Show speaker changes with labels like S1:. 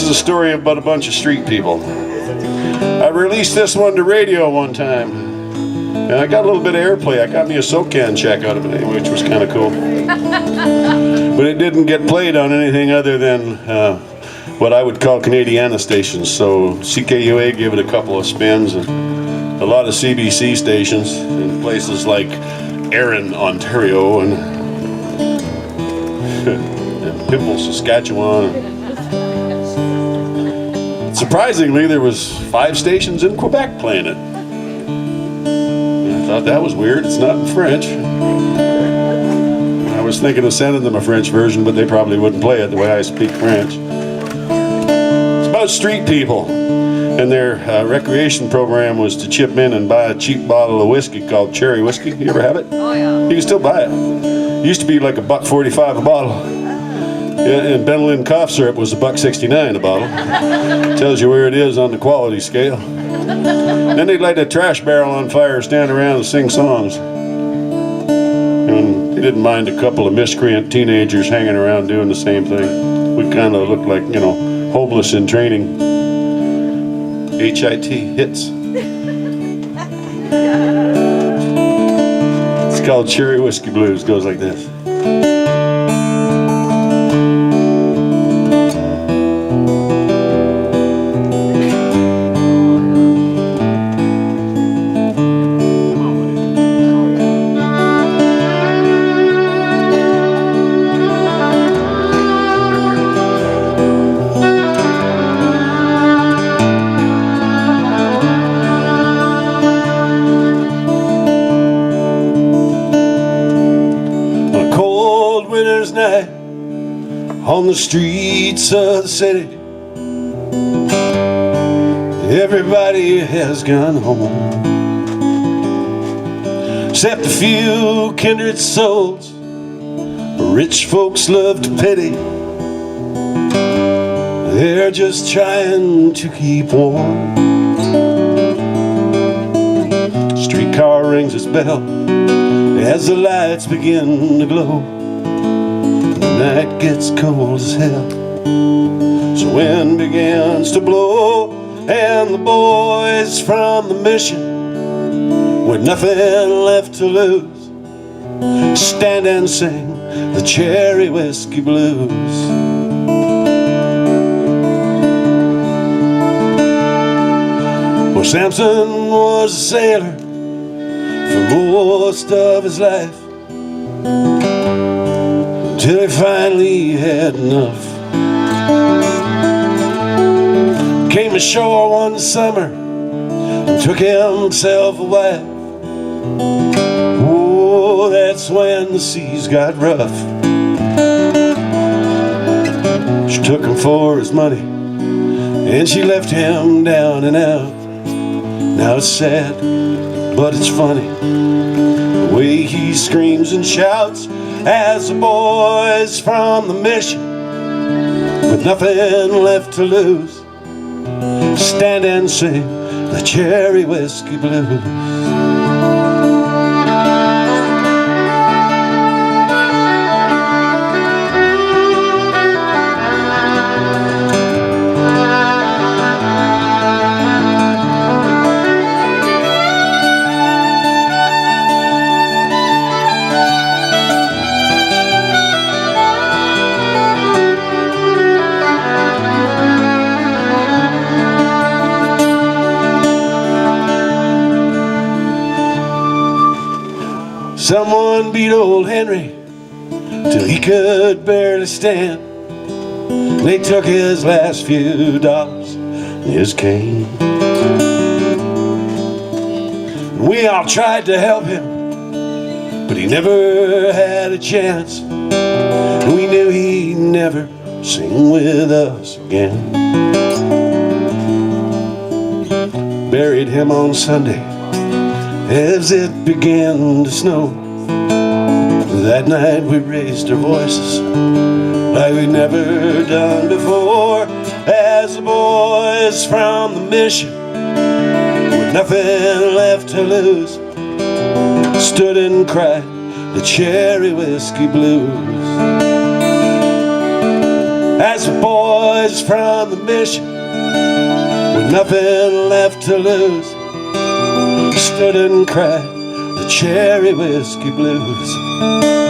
S1: is a story about a bunch of street people. I released this one to radio one time, and I got a little bit of airplay. I got me a SoCan check out of it, which was kind of cool. But it didn't get played on anything other than what I would call Canadiana stations. So CKUA gave it a couple of spins, and a lot of CBC stations in places like Erin, Ontario, and Pimple, Saskatchewan. Surprisingly, there was 5 stations in Quebec playing it. I thought that was weird. It's not in French. I was thinking of sending them a French version, but they probably wouldn't play it the way I speak French. It's about street people, and their recreation program was to chip in and buy a cheap bottle of whiskey called cherry whiskey. You ever have it?
S2: Oh yeah.
S1: You can still buy it. It used to be like $1.45 a bottle. And Benylin cough syrup was $1.69 a bottle. Tells you where it is on the quality scale. Then they'd light a trash barrel on fire, stand around and sing songs. And they didn't mind a couple of miscreant teenagers hanging around doing the same thing. We kind of looked like, you know, homeless in training. HIT, hits. It's called Cherry Whiskey Blues. Goes like this. Night on the streets of the city, everybody has gone home, except a few kindred souls rich folks love to pity. They're just trying to keep warm. Streetcar rings its bell as the lights begin to glow. Night gets cold as hell, so wind begins to blow, and the boys from the mission, with nothing left to lose, stand and sing the cherry whiskey blues. Well, Samson was a sailor for most of his life, till he finally had enough. Came ashore one summer and took himself a wife. Oh, that's when the seas got rough. She took him for his money, and she left him down and out. Now it's sad, but it's funny, the way he screams and shouts as the boys from the mission, with nothing left to lose, stand and sing the cherry whiskey blues. Someone beat old Henry till he could barely stand. They took his last few dollars and his cane. We all tried to help him, but he never had a chance. We knew he'd never sing with us again. Buried him on Sunday as it began to snow. That night we raised our voices like we'd never done before, as the boys from the mission, with nothing left to lose, stood and cried the cherry whiskey blues. as the boys from the mission, with nothing left to lose, stood and cried the cherry whiskey blues.